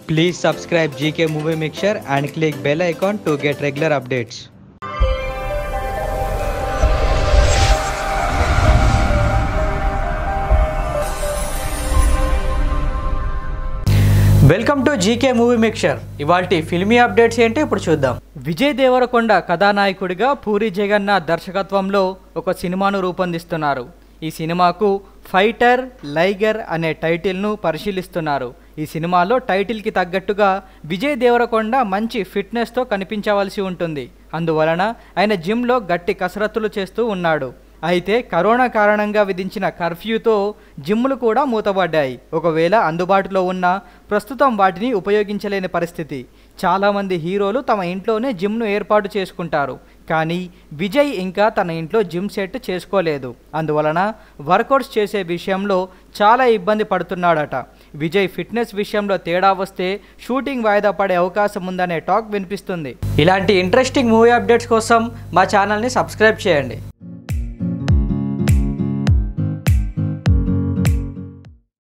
Please subscribe GK Movie Mixture and click bell icon to get regular updates. Welcome to GK movie mixture. ఇవాల్టి filmy updates ఏంటి ఇప్పుడు చూద్దాం. విజయ్ దేవరకొండ కథానాయకుడిగా పూరి జగన్నాథ్ దర్శకత్వంలో ఒక సినిమాను రూపొందిస్తున్నారు. ఈ సినిమాకు ఫైటర్ లైగర్ అనే టైటిల్ను పరిశీలిస్తున్నారు. ఈ సినిమాలో టైటిల్కి తగ్గట్టుగా విజయ్ దేవరకొండ మంచి ఫిట్నెస్తో కనిపించవలసి ఉంటుంది. అందువలన ఆయన జిమ్లో గట్టి కసరత్తులు చేస్తూ ఉన్నాడు. అయితే కరోనా కారణంగా విధించిన కర్ఫ్యూతో జిమ్లు కూడా మూతపడ్డాయి. ఒకవేళ అందుబాటులో ఉన్నా ప్రస్తుతం వాటిని ఉపయోగించలేని పరిస్థితి. చాలామంది హీరోలు తమ ఇంట్లోనే జిమ్ను ఏర్పాటు చేసుకుంటారు. కానీ విజయ్ ఇంకా తన ఇంట్లో జిమ్ సెట్ చేసుకోలేదు. అందువలన వర్కౌట్స్ చేసే విషయంలో చాలా ఇబ్బంది పడుతున్నాడట. విజయ్ ఫిట్నెస్ విషయంలో తేడా వస్తే షూటింగ్ వాయిదా పడే అవకాశం ఉందనే టాక్ వినిపిస్తుంది. ఇలాంటి ఇంట్రెస్టింగ్ మూవీ అప్డేట్స్ కోసం మా ఛానల్ని సబ్స్క్రైబ్ చేయండి.